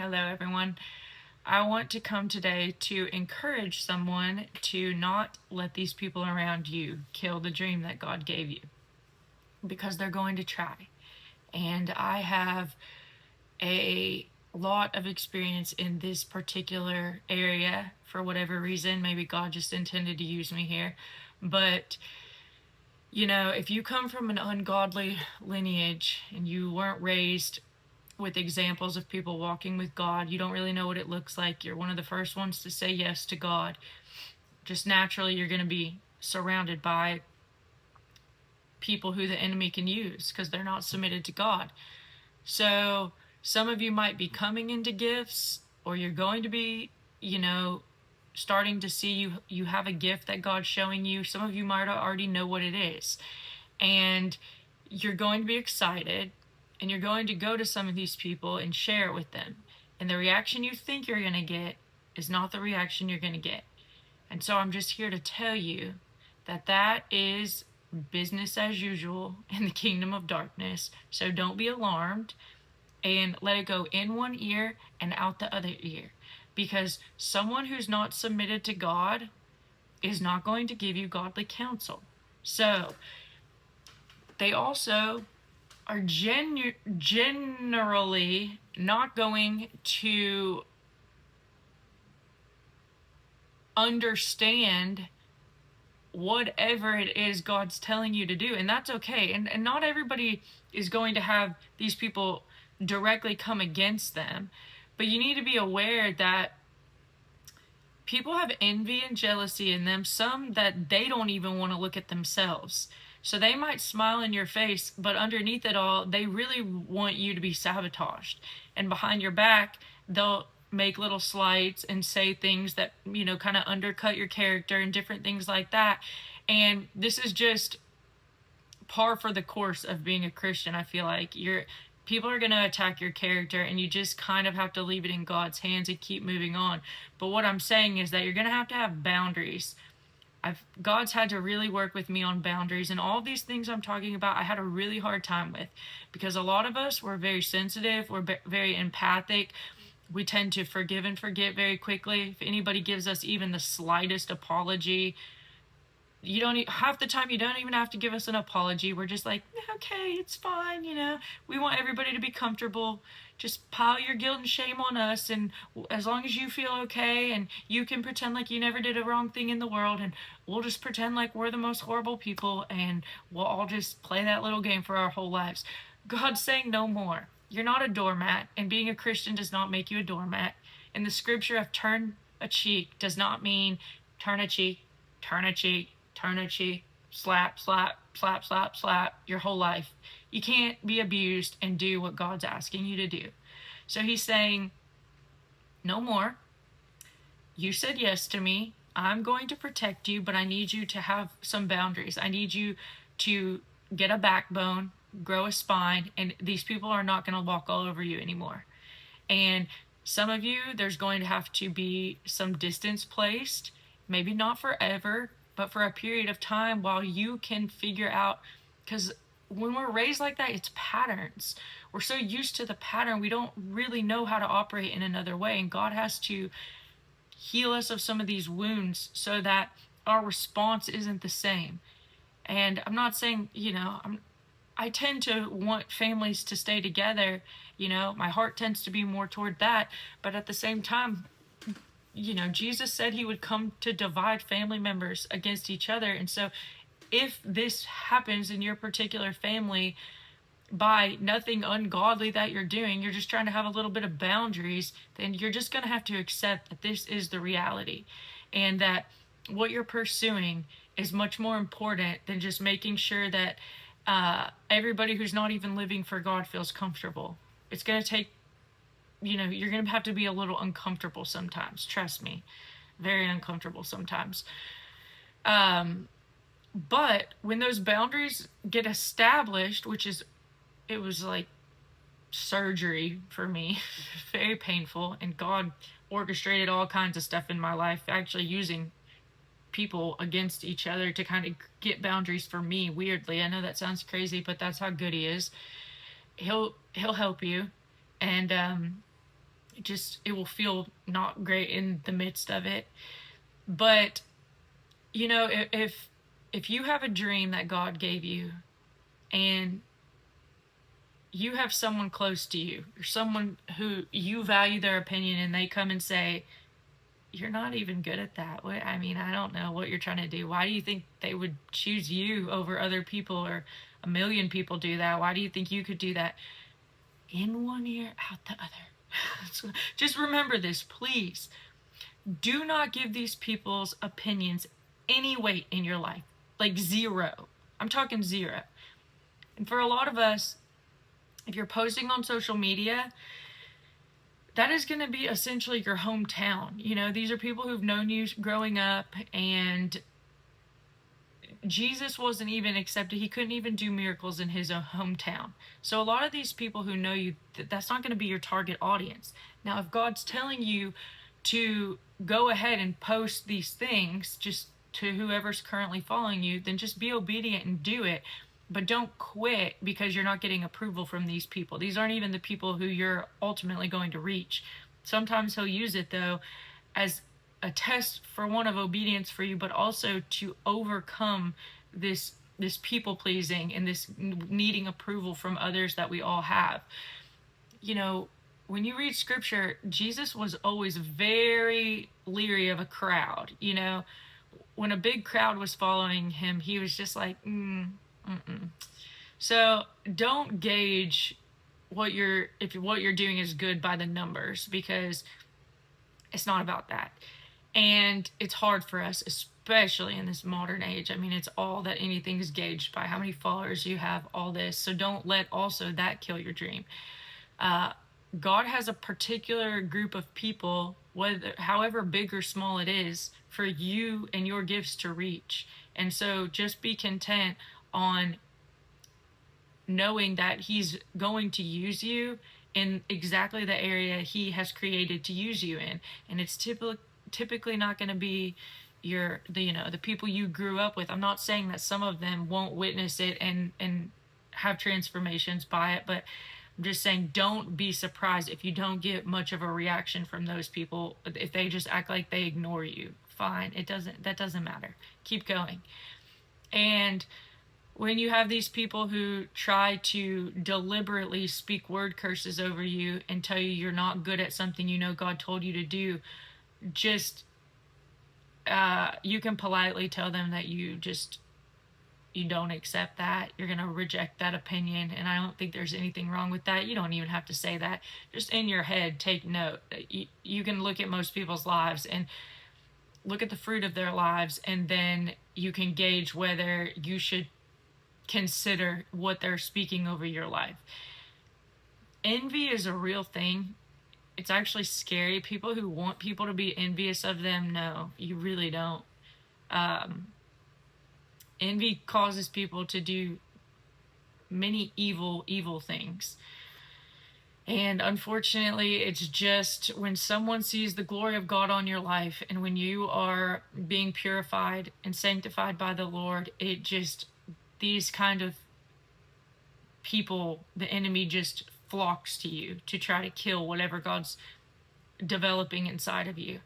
Hello, everyone. I want to come today to encourage someone to not let these people around you kill the dream that God gave you, because they're going to try. And I have a lot of experience in this particular area for whatever reason. Maybe God just intended to use me here. But if you come from an ungodly lineage and you weren't raised with examples of people walking with God, you don't really know what it looks like. You're one of the first ones to say yes to God. Just naturally, you're going to be surrounded by people who the enemy can use because they're not submitted to God. So some of you might be coming into gifts, or you're going to be, starting to see you have a gift that God's showing you. Some of you might already know what it is. And you're going to be excited, and you're going to go to some of these people and share it with them. And the reaction you think you're going to get is not the reaction you're going to get. And so I'm just here to tell you that that is business as usual in the kingdom of darkness. So don't be alarmed, and let it go in one ear and out the other ear. Because someone who's not submitted to God is not going to give you godly counsel. So they also are generally not going to understand whatever it is God's telling you to do. And that's okay. And not everybody is going to have these people directly come against them. But you need to be aware that people have envy and jealousy in them, some that they don't even want to look at themselves. So they might smile in your face, but underneath it all, they really want you to be sabotaged. And behind your back, they'll make little slights and say things that, kind of undercut your character and different things like that. And this is just par for the course of being a Christian. I feel like people are going to attack your character, and you just kind of have to leave it in God's hands and keep moving on. But what I'm saying is that you're going to have boundaries. God's had to really work with me on boundaries, and all these things I'm talking about, I had a really hard time with, because a lot of us, we're very sensitive, we're very empathic. We tend to forgive and forget very quickly. If anybody gives us even the slightest apology, half the time you don't even have to give us an apology. We're just like, okay, it's fine. We want everybody to be comfortable. Just pile your guilt and shame on us, and as long as you feel okay, and you can pretend like you never did a wrong thing in the world, and we'll just pretend like we're the most horrible people, and we'll all just play that little game for our whole lives. God's saying no more. You're not a doormat, and being a Christian does not make you a doormat. In the scripture of turn a cheek does not mean turn a cheek, turn a cheek, turn a cheek, slap, slap, slap, slap, slap your whole life. You can't be abused and do what God's asking you to do. So he's saying, no more. You said yes to me. I'm going to protect you, but I need you to have some boundaries. I need you to get a backbone, grow a spine, and these people are not going to walk all over you anymore. And some of you, there's going to have to be some distance placed, maybe not forever, but for a period of time while you can figure out, because when we're raised like that, it's patterns. We're so used to the pattern, we don't really know how to operate in another way. And God has to heal us of some of these wounds so that our response isn't the same. And I'm not saying, I tend to want families to stay together. My heart tends to be more toward that. But at the same time, Jesus said he would come to divide family members against each other. And so if this happens in your particular family by nothing ungodly that you're doing, you're just trying to have a little bit of boundaries, then you're just going to have to accept that this is the reality, and that what you're pursuing is much more important than just making sure that everybody who's not even living for God feels comfortable. It's going to take, you're going to have to be a little uncomfortable sometimes. Trust me, very uncomfortable sometimes. But when those boundaries get established, it was like surgery for me, very painful, and God orchestrated all kinds of stuff in my life, actually using people against each other to kind of get boundaries for me, weirdly. I know that sounds crazy, but that's how good he is. He'll help you. And it will feel not great in the midst of it. But if you have a dream that God gave you, and you have someone close to you, or someone who you value their opinion, and they come and say, you're not even good at that. I mean, I don't know what you're trying to do. Why do you think they would choose you over other people, or a million people do that? Why do you think you could do that? In one ear, out the other. So just remember this, please. Do not give these people's opinions any weight in your life. Like zero. I'm talking zero. And for a lot of us, if you're posting on social media, that is going to be essentially your hometown. These are people who've known you growing up, and Jesus wasn't even accepted. He couldn't even do miracles in his own hometown. So a lot of these people who know you, that's not going to be your target audience. Now, if God's telling you to go ahead and post these things just to whoever's currently following you, then just be obedient and do it. But don't quit because you're not getting approval from these people. These aren't even the people who you're ultimately going to reach. Sometimes he'll use it, though, as a test, for one, of obedience for you, but also to overcome this people pleasing and this needing approval from others that we all have. When you read scripture, Jesus was always very leery of a crowd. When a big crowd was following him, he was just like, So don't gauge if what you're doing is good by the numbers, because it's not about that. And it's hard for us, especially in this modern age. I mean, it's all that anything is gauged by how many followers you have, all this. So don't let also that kill your dream. God has a particular group of people, however big or small it is, for you and your gifts to reach. And so just be content on knowing that he's going to use you in exactly the area he has created to use you in. And it's typically not going to be the people you grew up with. I'm not saying that some of them won't witness it and have transformations by it, but I'm just saying, don't be surprised if you don't get much of a reaction from those people. If they just act like they ignore you, fine. That doesn't matter. Keep going. And when you have these people who try to deliberately speak word curses over you and tell you you're not good at something God told you to do, just you can politely tell them that you don't accept that. You're going to reject that opinion, and I don't think there's anything wrong with that. You don't even have to say that. Just in your head, take note. You can look at most people's lives and look at the fruit of their lives, and then you can gauge whether you should consider what they're speaking over your life. Envy is a real thing. It's actually scary. People who want people to be envious of them, no, you really don't. Envy causes people to do many evil things. And unfortunately, it's just when someone sees the glory of God on your life, and when you are being purified and sanctified by the Lord, these kind of people, the enemy just flocks to you to try to kill whatever God's developing inside of you.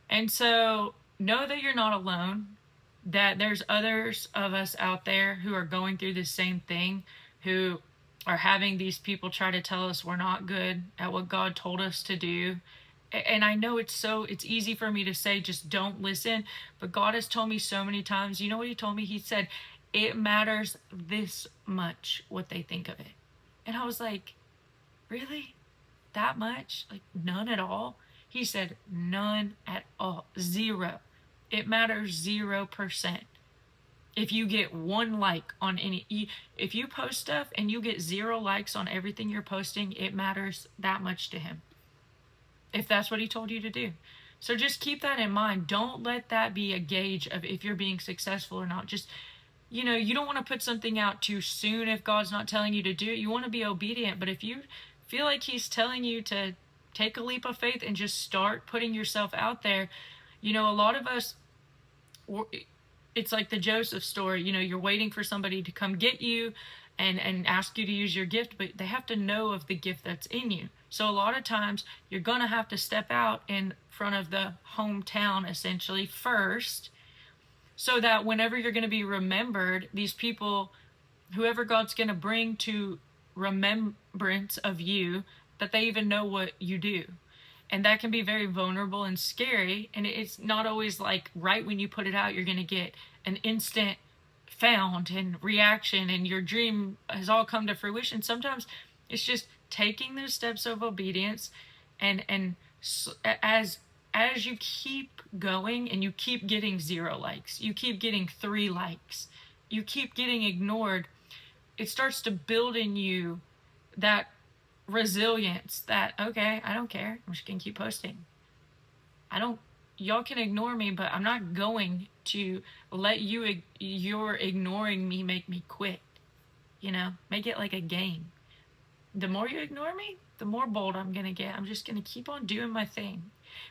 And so know that you're not alone, that there's others of us out there who are going through the same thing, who are having these people try to tell us we're not good at what God told us to do. And I know it's easy for me to say, just don't listen. But God has told me so many times, you know what he told me? He said, it matters this much what they think of it. And I was like, really? That much? Like none at all? He said, none at all. Zero. It matters 0%. If you get one like on if you post stuff and you get 0 likes on everything you're posting, it matters that much to him. If that's what he told you to do. So just keep that in mind. Don't let that be a gauge of if you're being successful or not. Just, you don't want to put something out too soon if God's not telling you to do it. You want to be obedient. But if you feel like he's telling you to take a leap of faith and just start putting yourself out there, a lot of us, it's like the Joseph story. You're waiting for somebody to come get you and ask you to use your gift, but they have to know of the gift that's in you. So a lot of times you're going to have to step out in front of the hometown essentially first, so that whenever you're going to be remembered, these people, whoever God's going to bring to remembrance of you, that they even know what you do. And that can be very vulnerable and scary. And it's not always like right when you put it out, you're going to get an instant found and reaction and your dream has all come to fruition. Sometimes it's just taking those steps of obedience, and as you keep going and you keep getting 0 likes, you keep getting 3 likes, you keep getting ignored, it starts to build in you that resilience that, okay, I don't care, I'm just gonna keep posting. Y'all can ignore me, but I'm not going to let you're ignoring me make me quit. Make it like a game. The more you ignore me, the more bold I'm gonna get. I'm just gonna keep on doing my thing.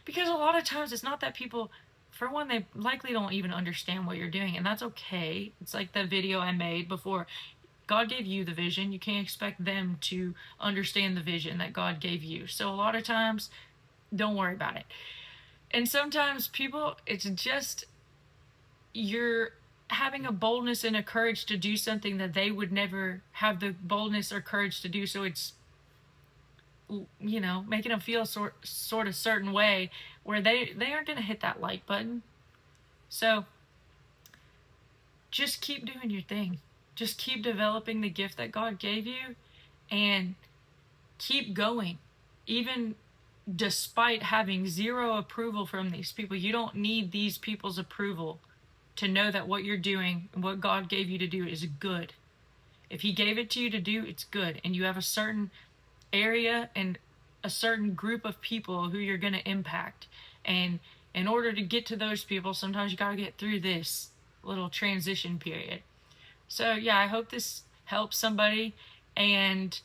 Because a lot of times it's not that people, for one, they likely don't even understand what you're doing, and that's okay. It's like the video I made before. God gave you the vision. You can't expect them to understand the vision that God gave you. So a lot of times, don't worry about it. And sometimes people, it's just you're having a boldness and a courage to do something that they would never have the boldness or courage to do. So it's, making them feel sort of certain way where they aren't going to hit that like button. So just keep doing your thing. Just keep developing the gift that God gave you and keep going. Even despite having 0 approval from these people, you don't need these people's approval to know that what you're doing and what God gave you to do is good. If He gave it to you to do, it's good. And you have a certain area and a certain group of people who you're going to impact. And in order to get to those people, sometimes you got to get through this little transition period. So yeah, I hope this helps somebody. And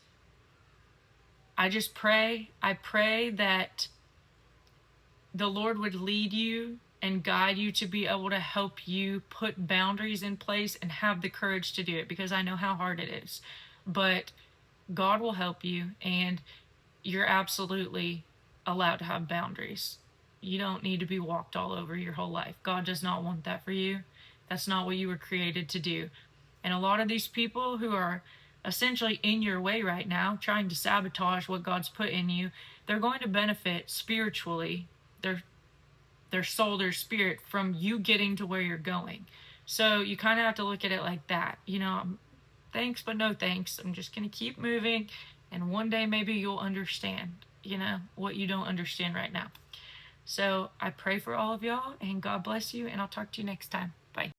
I pray that the Lord would lead you and guide you to be able to help you put boundaries in place and have the courage to do it, because I know how hard it is. But God will help you, and you're absolutely allowed to have boundaries. You don't need to be walked all over your whole life. God does not want that for you. That's not what you were created to do. And a lot of these people who are essentially in your way right now, trying to sabotage what God's put in you, they're going to benefit spiritually, their soul, their spirit, from you getting to where you're going. So you kind of have to look at it like that. Thanks, but no thanks. I'm just going to keep moving. And one day maybe you'll understand, what you don't understand right now. So I pray for all of y'all, and God bless you, and I'll talk to you next time. Bye.